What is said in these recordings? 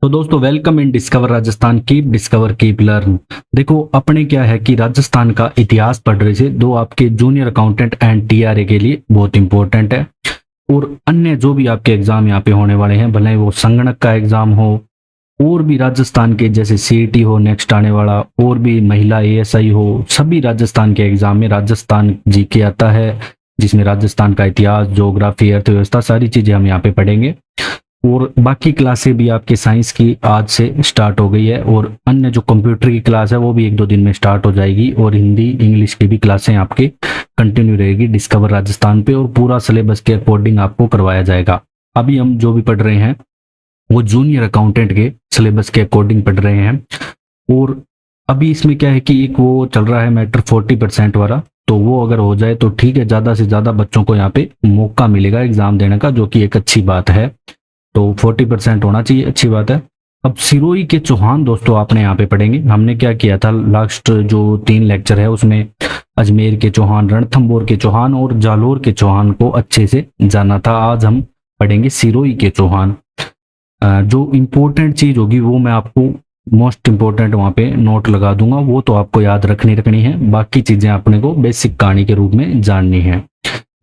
तो दोस्तों welcome in discover Rajasthan, keep discover keep learn. देखो अपने क्या है कि राजस्थान का इतिहास पढ़ रहे थे, दो आपके जूनियर अकाउंटेंट एंड टीआरए के लिए बहुत इंपॉर्टेंट है। और अन्य जो भी आपके एग्जाम यहाँ पे होने वाले हैं, भले वो संगणक का एग्जाम हो और भी राजस्थान के जैसे सीईटी हो नेक्स्ट आने वाला, और भी महिला एएसआई हो, सभी राजस्थान के एग्जाम में राजस्थान जीके आता है, जिसमें राजस्थान का इतिहास, ज्योग्राफी, अर्थव्यवस्था सारी चीजें हम यहाँ पे पढ़ेंगे। और बाकी क्लासें भी आपके साइंस की आज से स्टार्ट हो गई है, और अन्य जो कंप्यूटर की क्लास है वो भी एक दो दिन में स्टार्ट हो जाएगी, और हिंदी इंग्लिश की भी क्लासें आपके कंटिन्यू रहेगी डिस्कवर राजस्थान पे, और पूरा सिलेबस के अकॉर्डिंग आपको करवाया जाएगा। अभी हम जो भी पढ़ रहे हैं वो जूनियर अकाउंटेंट के सिलेबस के अकॉर्डिंग पढ़ रहे हैं। और अभी इसमें क्या है कि एक वो चल रहा है मैटर 40% वाला, तो वो अगर हो जाए तो ठीक है, ज्यादा से ज्यादा बच्चों को यहाँ पे मौका मिलेगा एग्जाम देने का, जो कि एक अच्छी बात है। तो 40% होना चाहिए, अच्छी बात है। अब सिरोही के चौहान दोस्तों आपने यहाँ पे पढ़ेंगे। हमने क्या किया था, लास्ट जो 3 लेक्चर है उसमें अजमेर के चौहान, रणथंभौर के चौहान और जालोर के चौहान को अच्छे से जाना था। आज हम पढ़ेंगे सिरोही के चौहान। जो इम्पोर्टेंट चीज होगी वो मैं आपको मोस्ट इम्पोर्टेंट वहां पे नोट लगा दूंगा, वो तो आपको याद रखनी है। बाकी चीजें अपने को बेसिक कहानी के रूप में जाननी है।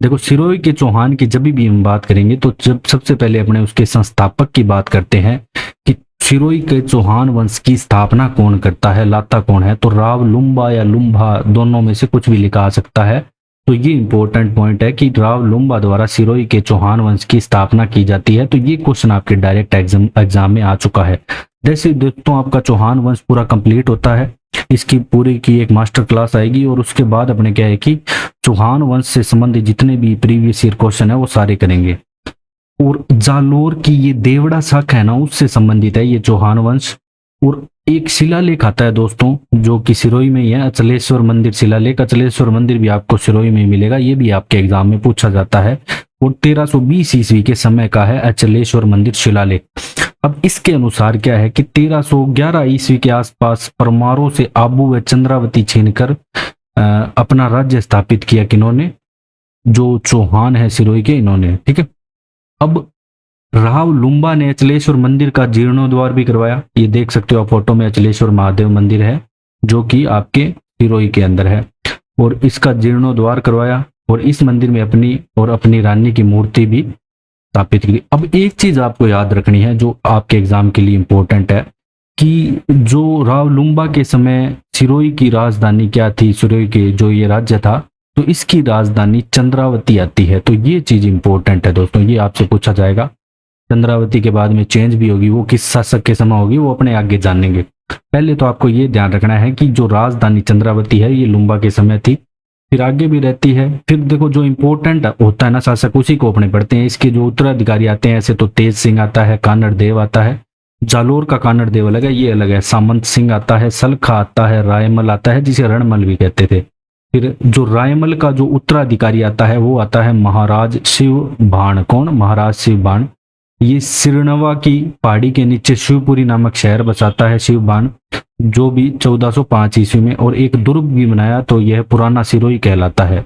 देखो सिरोही के चौहान की जब भी हम बात करेंगे तो जब सबसे पहले अपने उसके संस्थापक की बात करते हैं कि सिरोही के चौहान वंश की स्थापना कौन करता है, लाता कौन है, तो राव लुम्बा या लुम्भा दोनों में से कुछ भी लिखा आ सकता है। तो ये इंपॉर्टेंट पॉइंट है कि राव लुम्बा द्वारा सिरोही के चौहान वंश की स्थापना की जाती है। तो ये क्वेश्चन आपके डायरेक्ट एग्जाम में आ चुका है। जैसे दोस्तों आपका चौहान वंश पूरा कंप्लीट होता है, इसकी पूरी की एक मास्टर क्लास आएगी, और उसके बाद अपने क्या है कि चौहान वंश से संबंधित जितने भी प्रीवियस ईयर क्वेश्चन है वो सारे करेंगे। और जालोर की ये देवड़ा शाखा है ना, उससे संबंधित है ये चौहान वंश। और एक शिलालेख आता है दोस्तों जो कि सिरोही में ही है, अचलेश्वर मंदिर शिलालेख। अचलेश्वर मंदिर भी आपको सिरोही में मिलेगा, ये भी आपके एग्जाम में पूछा जाता है। और 1320 ईस्वी के समय का है अचलेश्वर मंदिर शिलालेख। अब इसके अनुसार क्या है कि 1311 ईस्वी के आसपास परमारों से आबू व चंद्रावती छीनकर अपना राज्य स्थापित किया किन्होंने, जो चौहान है सिरोही के, इन्होंने। ठीक है। अब राव लुम्बा ने अचलेश्वर मंदिर का जीर्णोद्वार भी करवाया। ये देख सकते हो आप फोटो में, अचलेश्वर महादेव मंदिर है जो कि आपके सिरोही के अंदर है, और इसका जीर्णोद्वार करवाया। और इस मंदिर में अपनी रानी की मूर्ति भी स्थापित की। अब एक चीज आपको याद रखनी है जो आपके एग्जाम के लिए इंपॉर्टेंट है, कि जो राव लुम्बा के समय सिरोही की राजधानी क्या थी, सिरोही के जो ये राज्य था, तो इसकी राजधानी चंद्रावती आती है। तो ये चीज इंपॉर्टेंट है दोस्तों, ये आपसे पूछा जाएगा। चंद्रावती के बाद में चेंज भी होगी, वो किस शासक के समय होगी वो अपने आगे जानेंगे। पहले तो आपको ये ध्यान रखना है कि जो राजधानी चंद्रावती है ये लुम्बा के समय थी, फिर आगे भी रहती है। फिर देखो जो इंपॉर्टेंट होता है ना शासक, उसी को अपने पढ़ते हैं। इसके जो उत्तराधिकारी आते हैं ऐसे तो तेज सिंह आता है, कानड़ देव आता है, जालोर का कानड़ देव अलग है, ये अलग है। सामंत सिंह आता है, सलखा आता है, रायमल आता है जिसे रणमल भी कहते थे। फिर जो रायमल का जो उत्तराधिकारी आता है वो आता है महाराज शिव बाण। कौन? महाराज शिव बाण। ये सिरनवा की पहाड़ी के नीचे शिवपुरी नामक शहर बसाता है शिव बाण, जो भी 1405 ईस्वी में। और एक दुर्ग भी बनाया, तो यह पुराना सिरोही कहलाता है।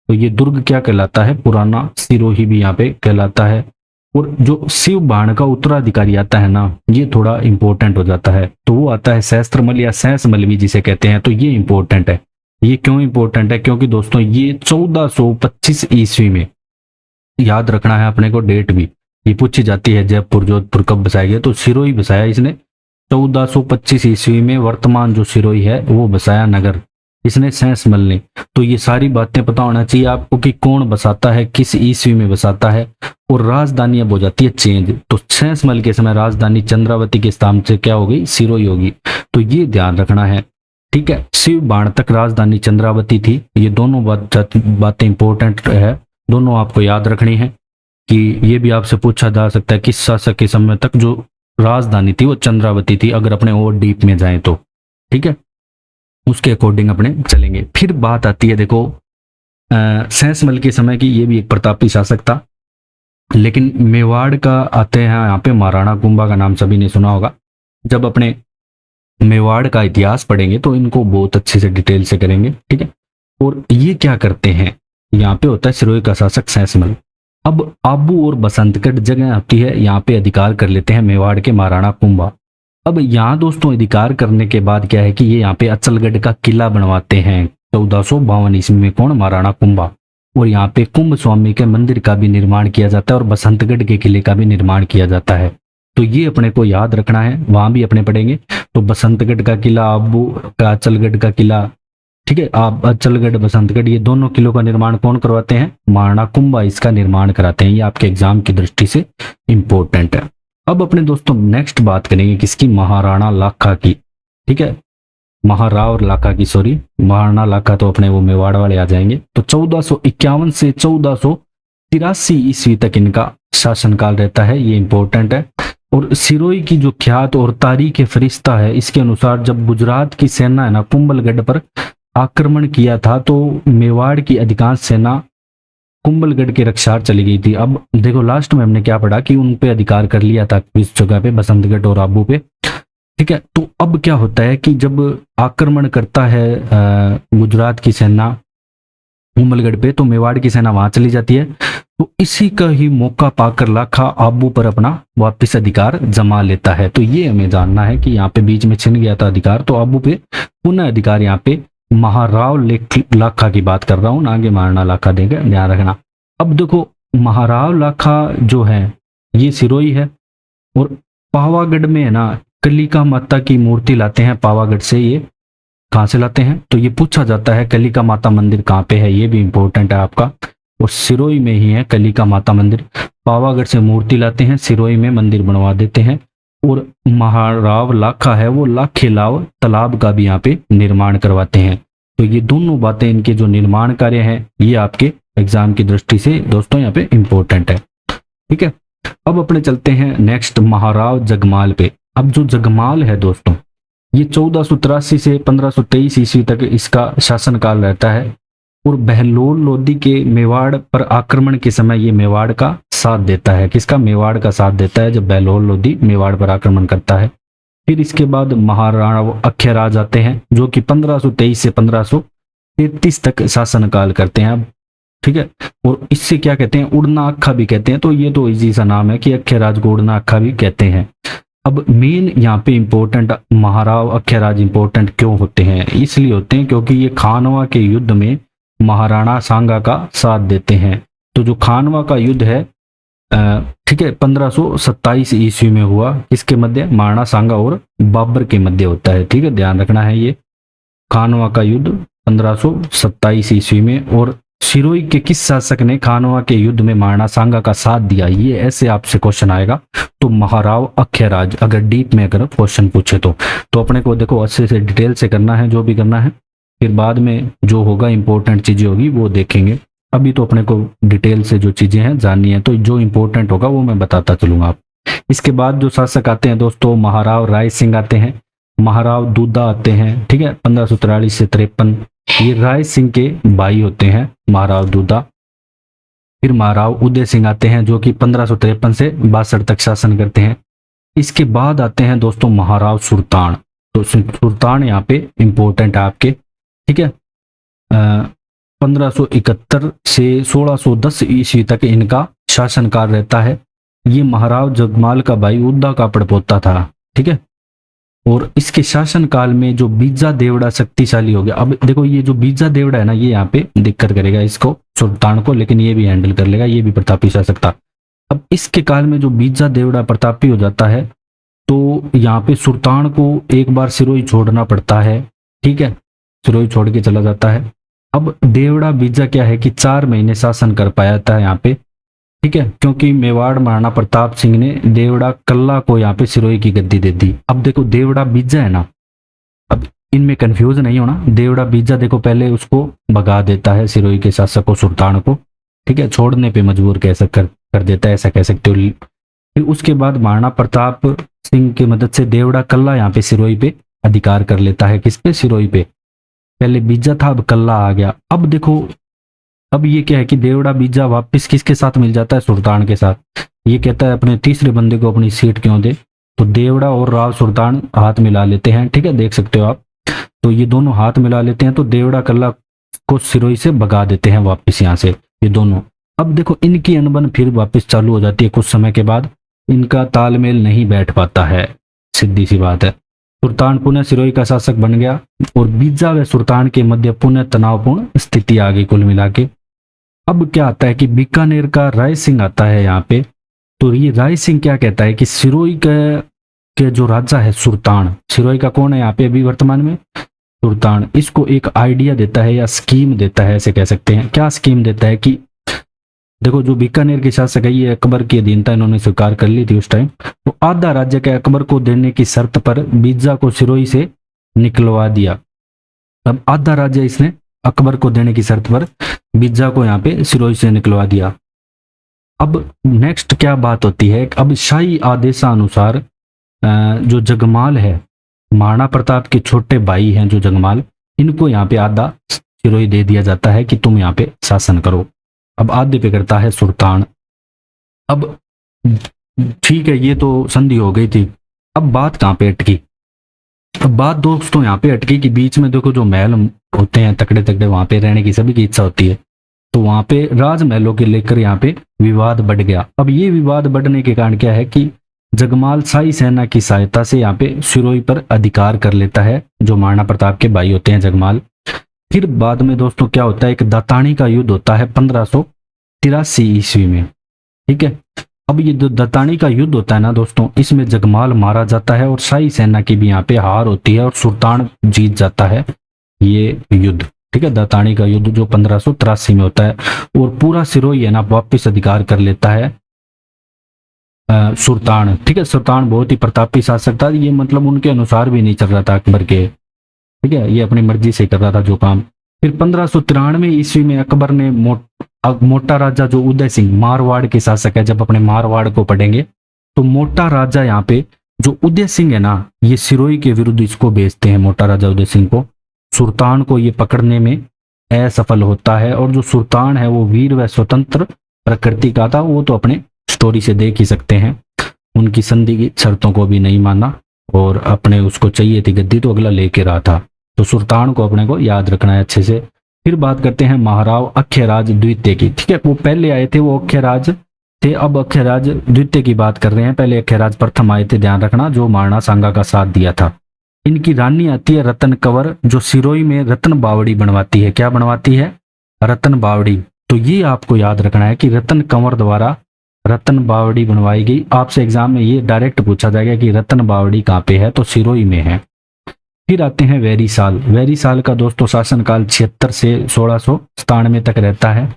तो ये दुर्ग क्या कहलाता है? पुराना सिरोही भी यहाँ पे कहलाता है। और जो शिव बाण का उत्तराधिकारी आता है ना, ये थोड़ा इंपॉर्टेंट हो जाता है, तो वो आता है सहस्त्रमल या सहसमल भी जिसे कहते हैं। तो ये इंपॉर्टेंट है। ये क्यों इंपॉर्टेंट है? क्योंकि दोस्तों ये 1425 ईस्वी में, याद रखना है अपने को डेट भी, ये पूछी जाती है जयपुर जोधपुर कब बसाया गया, तो सिरोही बसाया इसने 1425 ईस्वी में। वर्तमान जो सिरोही है वो बसाया नगर इसने, सहसमल ने। तो ये सारी बातें पता होना चाहिए आपको कि कौन बसाता है, किस ईस्वी में बसाता है। और राजधानी अब हो जाती है चेंज, तो सहसमल के समय राजधानी चंद्रावती के स्थान से क्या हो गई? सिरोही होगी। तो ये ध्यान रखना है। ठीक है। शिव बाण तक राजधानी चंद्रावती थी। ये दोनों बातें इंपॉर्टेंट है, दोनों आपको याद रखनी है। कि ये भी आपसे पूछा जा सकता है किस शासक के समय तक जो राजधानी थी वो चंद्रावती थी, अगर अपने और डीप में जाएं तो। ठीक है, उसके अकॉर्डिंग अपने चलेंगे। फिर बात आती है देखो सहसमल के समय की, ये भी एक प्रतापी शासक था। लेकिन मेवाड़ का आते हैं यहाँ पे, महाराणा कुंभा का नाम सभी ने सुना होगा। जब अपने मेवाड़ का इतिहास पढ़ेंगे तो इनको बहुत अच्छे से डिटेल से करेंगे। ठीक है। और ये क्या करते हैं, यहाँ पे होता है सिरोही का शासक सहसमल। अब आबू और बसंतगढ़ जगह आती है, यहाँ पे अधिकार कर लेते हैं मेवाड़ के महाराणा कुंभा। अब यहाँ दोस्तों अधिकार करने के बाद क्या है कि ये यहाँ पे अचलगढ़ का किला बनवाते हैं 1452 ईस्वी में, कौन, महाराणा कुंभा। और यहाँ पे कुंभ स्वामी के मंदिर का भी निर्माण किया जाता है और बसंतगढ़ के किले का भी निर्माण किया जाता है। तो ये अपने को याद रखना है, वहां भी अपने पढ़ेंगे। तो बसंतगढ़ का किला, आबू का अचलगढ़ का किला, ठीक है, आप अचलगढ़ बसंतगढ़ ये दोनों किलों का निर्माण कौन करवाते हैं, महाराणा कुंभा इसका निर्माण कराते हैं। ये आपके एग्जाम की दृष्टि से इंपॉर्टेंट है। अब अपने दोस्तों नेक्स्ट बात करेंगे किसकी, महाराणा लाखा की। ठीक है, महाराव लाखा की, सॉरी, महाराणा लाखा तो अपने वो मेवाड़ वाले आ जाएंगे। तो 1451 से 1483 ईस्वी तक इनका शासनकाल रहता है, ये इंपॉर्टेंट है। और सिरोही की जो ख्यात और तारीख फरिश्ता है, इसके अनुसार जब गुजरात की सेना है ना कुंभलगढ़ पर आक्रमण किया था, तो मेवाड़ की अधिकांश सेना कुंभलगढ़ के रक्षार चली गई थी। अब देखो लास्ट में हमने क्या पढ़ा कि उन पे अधिकार कर लिया था इस जगह पे, बसंतगढ़ और आबू पे। ठीक है, तो अब क्या होता है कि जब आक्रमण करता है गुजरात की सेना कुंभलगढ़ पे, तो मेवाड़ की सेना वहां चली जाती है। तो इसी का ही मौका पाकर लाखा आबू पर अपना वापस अधिकार जमा लेता है। तो ये हमें जानना है कि यहाँ पे बीच में छिन गया था अधिकार, तो आबू पे पुनः अधिकार यहाँ पे महाराव लाखा की बात कर रहा हूं, आगे महाराणा लाखा देगा, ध्यान रखना। अब देखो महाराव लाखा जो है ये सिरोही है, और पावागढ़ में है ना कलिका माता की मूर्ति लाते हैं पावागढ़ से। ये कहाँ से लाते हैं, तो ये पूछा जाता है कलिका माता मंदिर कहाँ पे है, ये भी इंपॉर्टेंट है आपका। और सिरोही में ही है कलिका माता मंदिर, पावागढ़ से मूर्ति लाते हैं, सिरोही में मंदिर बनवा देते हैं। और महाराव लाखा है वो लाखेलाव तालाब का भी यहाँ पे निर्माण करवाते हैं। तो ये दोनों बातें, इनके जो निर्माण कार्य हैं, ये आपके एग्जाम की दृष्टि से दोस्तों यहाँ पे इंपॉर्टेंट है। ठीक है, अब अपने चलते हैं नेक्स्ट महाराव जगमाल पे। अब जो जगमाल है दोस्तों, ये 1483 से 1523 ईस्वी तक इसका शासनकाल रहता है। और बहलोल लोधी के मेवाड़ पर आक्रमण के समय ये मेवाड़ का साथ देता है। किसका, मेवाड़ का साथ देता है जब बहलोल लोधी मेवाड़ पर आक्रमण करता है। फिर इसके बाद महाराणा अक्षयराज आते हैं, जो कि 1523 से 1533 तक शासनकाल करते हैं। अब ठीक है, और इससे क्या कहते हैं, उड़ना अक्खा भी कहते हैं। तो ये तो इजी सा नाम है कि अक्षयराज को उड़ना अक्खा भी कहते हैं। अब मेन यहाँ पे इंपॉर्टेंट महाराव अक्षयराज इंपॉर्टेंट क्यों होते हैं, इसलिए होते हैं क्योंकि ये खानवा के युद्ध में महाराणा सांगा का साथ देते हैं। तो जो खानवा का युद्ध है, ठीक है, 1527 ईस्वी में हुआ, किसके मध्य, महाराणा सांगा और बाबर के मध्य होता है। ठीक है, ध्यान रखना है, ये खानवा का युद्ध 1527 ईस्वी में। और सिरोही के किस शासक ने खानवा के युद्ध में महाराणा सांगा का साथ दिया, ये ऐसे आपसे क्वेश्चन आएगा। तो महाराव अक्षयराज, अगर डीप में अगर क्वेश्चन पूछे तो अपने को देखो अच्छे से डिटेल से करना है जो भी करना है, फिर बाद में जो होगा इंपॉर्टेंट चीजें होगी वो देखेंगे। अभी तो अपने को डिटेल से जो चीजें हैं जाननी है, तो जो इंपॉर्टेंट होगा वो मैं बताता चलूंगा आप। इसके बाद जो शासक आते हैं दोस्तों, महाराव राय सिंह आते हैं, महाराव दूधा आते हैं। ठीक है, 1543 से 53, ये राय सिंह के भाई होते हैं महाराव दूधा। फिर महाराव उदय सिंह आते हैं, जो कि 1553 से 62 तक शासन करते हैं। इसके बाद आते हैं दोस्तों महाराव सुल्तान। तो सुल्तान यहाँ पे इंपॉर्टेंट है आपके। ठीक है, 1571 से 1610 ईस्वी तक इनका शासनकाल रहता है। ये महाराव जगमाल का भाई उद्दा का पड़पोता था। ठीक है, और इसके शासनकाल में जो बीजा देवड़ा शक्तिशाली हो गया। अब देखो ये जो बीजा देवड़ा है ना, ये यहाँ पे दिक्कत करेगा इसको, सुल्तान को, लेकिन ये भी हैंडल कर लेगा, ये भी प्रतापी शासक था। अब इसके काल में जो बीजा देवड़ा प्रतापी हो जाता है, तो यहाँ पे सुल्तान को एक बार सिरोही छोड़ना पड़ता है। ठीक है, सिरोही छोड़ के चला जाता है। अब देवड़ा बीजा क्या है कि 4 महीने शासन कर पाया था यहाँ पे। ठीक है, क्योंकि मेवाड़ महाराणा प्रताप सिंह ने देवड़ा कल्ला को यहाँ पे सिरोही की गद्दी दे दी। अब देखो देवड़ा बीजा है ना, अब इनमें कंफ्यूज नहीं होना। देवड़ा बीजा देखो पहले उसको भगा देता है सिरोही के शासक को, सुल्तान को। ठीक है, छोड़ने पे मजबूर कर देता है, ऐसा कह सकते हो। फिर उसके बाद महाराणा प्रताप सिंह की मदद से देवड़ा कल्ला यहाँ पे सिरोही पे अधिकार कर लेता है। किस पे, सिरोही पे। पहले बीजा था, अब कल्ला आ गया। अब देखो, अब ये क्या है कि देवड़ा बीजा वापस किसके साथ मिल जाता है, सुल्तान के साथ। ये कहता है अपने तीसरे बंदे को अपनी सीट क्यों दे, तो देवड़ा और राव सुल्तान हाथ मिला लेते हैं। ठीक है, देख सकते हो आप। तो ये दोनों हाथ मिला लेते हैं, तो देवड़ा कल्ला को सिरोही से भगा देते हैं वापस यहाँ से, ये दोनों। अब देखो इनकी अनबन फिर वापस चालू हो जाती है कुछ समय के बाद, इनका तालमेल नहीं बैठ पाता है, सीधी सी बात है। सुल्तान पुनः सिरोही का शासक बन गया और बीजा व सुल्तान के मध्य पुनः तनावपूर्ण स्थिति आ गई कुल मिला के। अब क्या आता है कि बीकानेर का राय सिंह आता है यहाँ पे। तो ये राय सिंह क्या कहता है कि सिरोही के जो राजा है सुल्तान, सिरोही का कौन है यहाँ पे अभी वर्तमान में, सुल्तान, इसको एक आइडिया देता है या स्कीम देता है, ऐसे कह सकते हैं। क्या स्कीम देता है कि देखो जो बीकानेर के शासक है ये अकबर की अधीनता इन्होंने स्वीकार कर ली थी उस टाइम, तो आधा राज्य के अकबर को देने की शर्त पर बीजा को सिरोही से निकलवा दिया। अब आधा राज्य इसने अकबर को देने की शर्त पर बीजा को यहाँ पे सिरोही से निकलवा दिया। अब नेक्स्ट क्या बात होती है, अब शाही आदेशानुसार जो जगमाल है, महाराणा प्रताप के छोटे भाई हैं जो जगमाल, इनको यहाँ पे आधा सिरोही दे दिया जाता है कि तुम यहाँ पे शासन करो। अब आधे पे करता है सुल्तान। अब ठीक है, ये तो संधि हो गई थी। अब बात कहाँ पे अटकी, अब बात दोस्तों यहाँ पे अटकी कि बीच में देखो जो महल होते हैं तकड़े तकड़े, वहां पे रहने की सभी की इच्छा होती है, तो वहां पे राजमहलों के लेकर यहाँ पे विवाद बढ़ गया। अब ये विवाद बढ़ने के कारण क्या है कि जगमाल शाही सेना की सहायता से यहाँ पे सिरोही पर अधिकार कर लेता है, जो महाराणा प्रताप के भाई होते हैं जगमाल। फिर बाद में दोस्तों क्या होता है, एक दातानी का युद्ध होता है 1583 ईस्वी में, ठीक है। अब ये जो दातानी का युद्ध होता है ना दोस्तों, इसमें जगमाल मारा जाता है और शाही सेना की भी यहाँ पे हार होती है और सुल्तान जीत जाता है ये युद्ध, ठीक है। दातानी का युद्ध जो 1583 में होता है, और पूरा सिरोही है ना वापिस अधिकार कर लेता है सुल्तान, ठीक है। सुल्तान बहुत ही प्रतापी शासक था, ये मतलब उनके अनुसार भी नहीं चल रहा था अकबर के, ठीक है, ये अपनी मर्जी से कर रहा था जो काम। फिर 1593 ईस्वी में अकबर ने मोटा राजा जो उदय सिंह मारवाड़ के शासक है, जब अपने मारवाड़ को पढ़ेंगे तो मोटा राजा यहाँ पे जो उदय सिंह है ना, ये सिरोही के विरुद्ध इसको भेजते हैं, मोटा राजा उदय सिंह को। सुल्तान को ये पकड़ने में असफल होता है, और जो सुल्तान है वो वीर व स्वतंत्र प्रकृति का था, वो तो अपने स्टोरी से देख ही सकते हैं। उनकी संधि की शर्तों को भी नहीं माना और अपने उसको चाहिए थी गद्दी तो अगला लेके रहा था, तो सुल्तान को अपने को याद रखना है अच्छे से। फिर बात करते हैं महाराव अक्षयराज द्वितीय की, ठीक है। वो पहले आए थे वो अक्षयराज थे, अब अक्षयराज द्वितीय की बात कर रहे हैं। पहले अक्षयराज प्रथम आए थे, ध्यान रखना, जो महाराणा सांगा का साथ दिया था। इनकी रानी आती है रतन कंवर, जो सिरोही में रतन बावड़ी बनवाती है। क्या बनवाती है? रतन बावड़ी। तो ये आपको याद रखना है कि रतन कंवर द्वारा रतन बावड़ी बनवाई गई। आपसे एग्जाम में ये डायरेक्ट पूछा जाएगा कि रतन बावड़ी कहाँ पे है, तो सिरोही में है। फिर आते हैं वैरी साल। वैरी साल का दोस्तों शासनकाल 76 से 1697 तक रहता है।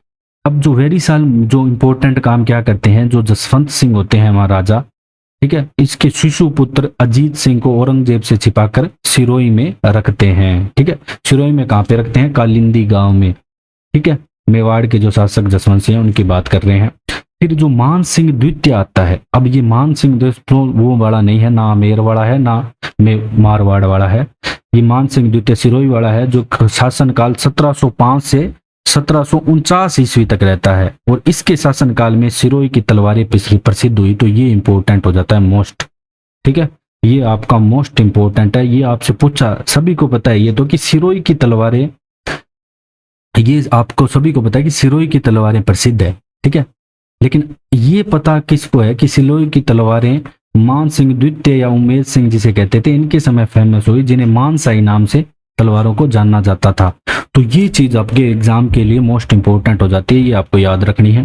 अब जो वैरी साल जो इंपॉर्टेंट काम क्या करते हैं, जो जसवंत सिंह होते हैं महाराजा, ठीक है, इसके शिशु पुत्र अजीत सिंह को औरंगजेब से छिपाकर सिरोही में रखते हैं, ठीक है। सिरोही में कहाँ पे रखते हैं? कालिंदी गांव में, ठीक है। मेवाड़ के जो शासक जसवंत सिंह उनकी बात कर रहे हैं। फिर जो मान सिंह द्वितीय आता है, अब ये मान सिंह दोस्तों वो वाला नहीं है, ना मेर वाला है ना मारवाड़ वाला है, ये मान सिंह द्वितीय सिरोही वाला है, जो शासनकाल 1705 से 1749 ईस्वी तक रहता है। और इसके शासनकाल में सिरोही की तलवारें प्रसिद्ध हुई, तो ये इंपॉर्टेंट हो जाता है मोस्ट, ठीक है। ये आपका मोस्ट इंपॉर्टेंट है, ये आपसे पूछा, सभी को पता है ये तो कि सिरोही की तलवारें, ये आपको सभी को पता है कि सिरोही की तलवारें प्रसिद्ध है, ठीक है। लेकिन ये पता किसको है कि सिरोही की तलवारें मान सिंह द्वितीय या उमेद सिंह जिसे कहते थे, इनके समय फेमस हुई, जिन्हें मानसाई नाम से तलवारों को जाना जाता था। तो ये चीज आपके एग्जाम के लिए मोस्ट इंपोर्टेंट हो जाती है, ये आपको याद रखनी है।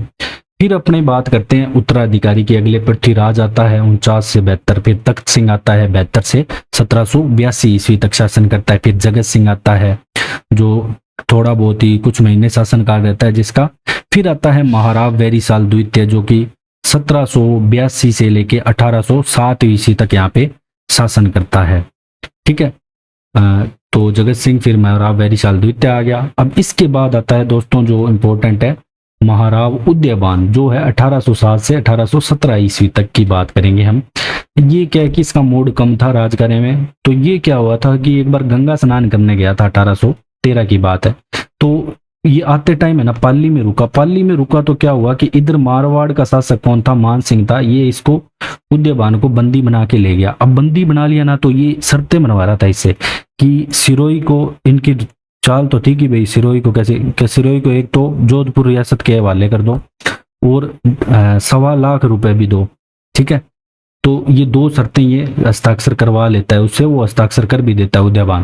फिर अपने बात करते हैं उत्तराधिकारी की। अगले पृथ्वीराज आता है 49 से 72, फिर तख्त सिंह आता है 72 से 1782 ईस्वी तक शासन करता है। फिर जगत सिंह आता है जो थोड़ा बहुत ही कुछ महीने शासनकाल रहता है जिसका। फिर आता है महाराव वैरी साल द्वितीय, जो कि 1782 से लेके 1807 ईस्वी तक यहाँ पे शासन करता है, ठीक है। तो जगत सिंह, फिर महाराव वैरी साल द्वितीय आ गया। अब इसके बाद आता है दोस्तों जो इम्पोर्टेंट है महाराव उदयबान, जो है 1807 से 1817 ईस्वी तक की बात करेंगे हम। ये क्या है कि इसका मूड कम था राज करने में। तो ये क्या हुआ था कि एक बार गंगा स्नान करने गया था, 1813 की बात है। तो ये आते टाइम है ना पाली में रुका। पाली में रुका तो क्या हुआ कि इधर मारवाड़ का शासक कौन था? मान सिंह था। ये इसको उदयबान को बंदी बना के ले गया। अब बंदी बना लिया ना, तो ये शर्तें बनवा रहा था इससे कि सिरोही को, इनकी चाल तो थी कि भाई सिरोही को सिरोही को एक तो जोधपुर रियासत के हवाले कर दो और 1.25 लाख रुपए भी दो, ठीक है। तो ये 2 शर्तें ये हस्ताक्षर करवा लेता है उससे, वो हस्ताक्षर कर भी देता है उदयवान,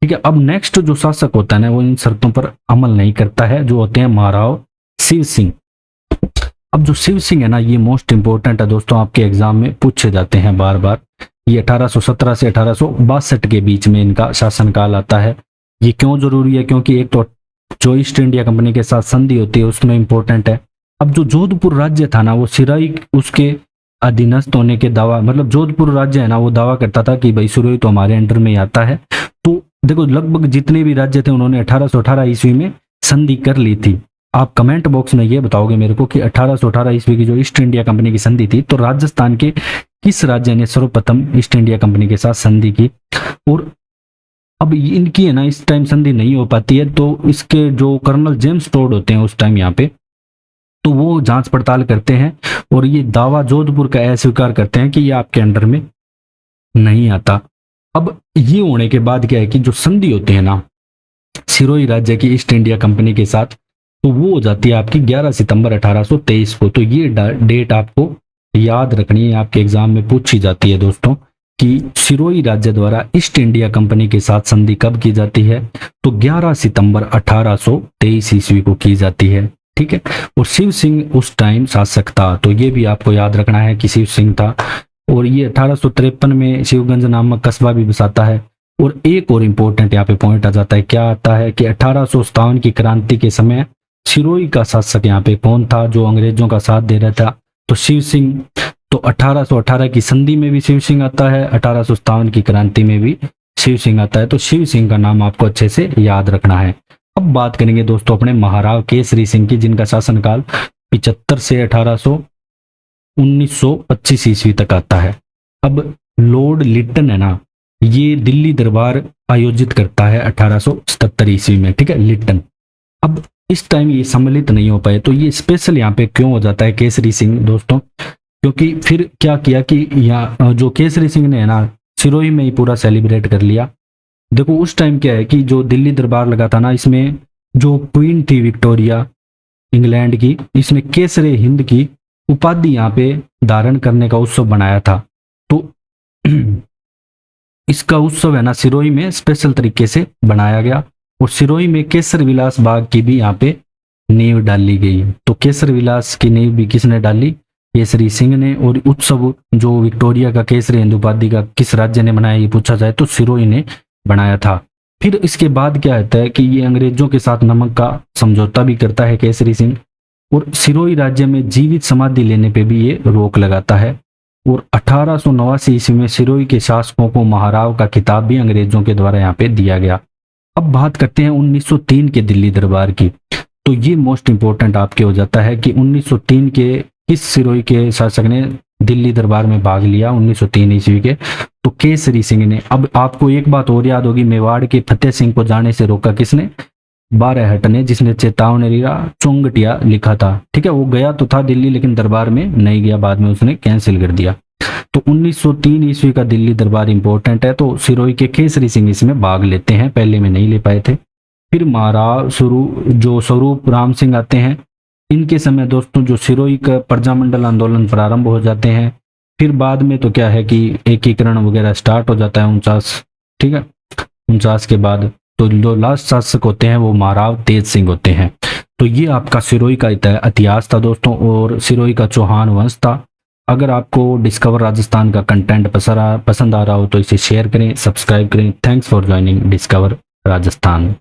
ठीक है। अब नेक्स्ट जो शासक होता है ना वो इन शर्तों पर अमल नहीं करता है, जो होते हैं महाराव शिव सिंह। अब जो शिव सिंह है ना ये मोस्ट इंपोर्टेंट है दोस्तों, आपके एग्जाम में पूछे जाते हैं बार बार। ये 1817 से 1862 के बीच में इनका शासनकाल आता है। ये क्यों जरूरी है? क्योंकि एक तो जो ईस्ट इंडिया कंपनी के साथ संधि होती है उसमें इंपॉर्टेंट है। अब जो जोधपुर राज्य था ना वो सिराई उसके अधीनस्थ होने के दावा, मतलब जोधपुर राज्य है ना वो दावा करता था कि भाई सिरोही तो हमारे अंडर में आता है। तो देखो लगभग जितने भी राज्य थे उन्होंने 1818 ईस्वी में संधि कर ली थी। आप कमेंट बॉक्स में ये बताओगे मेरे को कि 1818 ईस्वी की जो ईस्ट इंडिया कंपनी की संधि थी तो राजस्थान के किस राज्य ने सर्वप्रथम ईस्ट इंडिया कंपनी के साथ संधि की। और अब इनकी है ना इस टाइम संधि नहीं हो पाती है, तो इसके जो कर्नल जेम्स टोड होते हैं उस टाइम यहाँ पे, तो वो जांच पड़ताल करते हैं और ये दावा जोधपुर का अस्वीकार करते हैं कि ये आपके अंडर में नहीं आता। अब ये होने के बाद क्या है कि जो संधि होती है ना सिरोही राज्य की ईस्ट इंडिया कंपनी के साथ, तो वो हो जाती है आपकी 11 सितंबर 1823 को। तो ये डेट आपको याद रखनी है, आपके एग्जाम में पूछी जाती है दोस्तों कि सिरोही राज्य द्वारा ईस्ट इंडिया कंपनी के साथ संधि कब की जाती है, तो 11 सितंबर 1823 ईस्वी को की जाती है, ठीक है। और शिव सिंह उस टाइम शासक था, तो ये भी आपको याद रखना है कि शिव सिंह था। और ये 1853 में शिवगंज नामक कस्बा भी बसाता है। और एक और इम्पोर्टेंट यहाँ पे पॉइंट आ जाता है, क्या आता है कि 1857 की क्रांति के समय सिरोही का शासक यहाँ पे कौन था जो अंग्रेजों का साथ दे रहा था, तो शिव सिंह। तो 1818 की संधि में भी शिव सिंह आता है, 1857 की क्रांति में भी शिव सिंह आता है। तो शिव सिंह का नाम आपको अच्छे से याद रखना है। अब बात करेंगे दोस्तों अपने महाराव केसरी सिंह की, जिनका शासनकाल 75 से 1925 ईस्वी तक आता है। अब लॉर्ड लिटन है ना ये दिल्ली दरबार आयोजित करता है 1877 ईस्वी में, ठीक है, लिटन। अब इस टाइम ये सम्मिलित नहीं हो पाए, तो ये स्पेशल यहाँ पे क्यों हो जाता है केसरी सिंह दोस्तों, क्योंकि फिर क्या किया कि यहाँ जो केसरी सिंह ने है ना सिरोही में ही पूरा सेलिब्रेट कर लिया। देखो उस टाइम क्या है कि जो दिल्ली दरबार लगा था ना, इसमें जो क्वीन थी विक्टोरिया इंग्लैंड की, इसमें केसरे हिंद की उपाधि यहाँ पे धारण करने का उत्सव बनाया था। तो इसका उत्सव है ना सिरोही में स्पेशल तरीके से बनाया गया। और सिरोही में केसर विलास बाग की भी यहाँ पे नींव डाली गई। तो केसर विलास की नींव भी किसने डाली? केसरी सिंह ने। और उत्सव जो विक्टोरिया का केसरी हिंद उपाधि का किस राज्य ने बनाया ये पूछा जाए तो सिरोही ने बनाया था। फिर इसके बाद क्या होता है कि ये अंग्रेजों के साथ नमक का समझौता भी करता है केसरी सिंह, और सिरोही राज्य में जीवित समाधि लेने पे भी ये रोक लगाता है। और 1889 ईस्वी में सिरोही के शासकों को महाराव का खिताब भी अंग्रेजों के द्वारा यहाँ पे दिया गया। अब बात करते हैं 1903 के दिल्ली दरबार की। तो ये मोस्ट इंपोर्टेंट आपके हो जाता है कि 1903 के किस सिरोही के शासक ने दिल्ली दरबार में भाग लिया 1903 ईस्वी के, तो केसरी सिंह ने। अब आपको एक बात और याद होगी, मेवाड़ के फतेह सिंह को जाने से रोका किसने? बारहट ने, जिसने चेतावनी चोंगटिया लिखा था, ठीक है। वो गया तो था दिल्ली लेकिन दरबार में नहीं गया, बाद में उसने कैंसिल कर दिया। तो 1903 ईस्वी का दिल्ली दरबार इंपॉर्टेंट है, तो सिरोही के केसरी सिंह इसमें भाग लेते हैं, पहले में नहीं ले पाए थे। फिर महाराव जो स्वरूप राम सिंह आते हैं, इनके समय दोस्तों जो सिरोही का प्रजामंडल आंदोलन प्रारंभ हो जाते हैं। फिर बाद में तो क्या है कि एकीकरण वगैरह स्टार्ट हो जाता है 49, ठीक है, 49 के बाद। तो जो लास्ट शासक होते हैं वो महाराव तेज सिंह होते हैं। तो ये आपका सिरोही का इतिहास था दोस्तों, और सिरोही का चौहान वंश था। अगर आपको डिस्कवर राजस्थान का कंटेंट पसंद आ रहा हो तो इसे शेयर करें, सब्सक्राइब करें। Thanks for joining discover Rajasthan.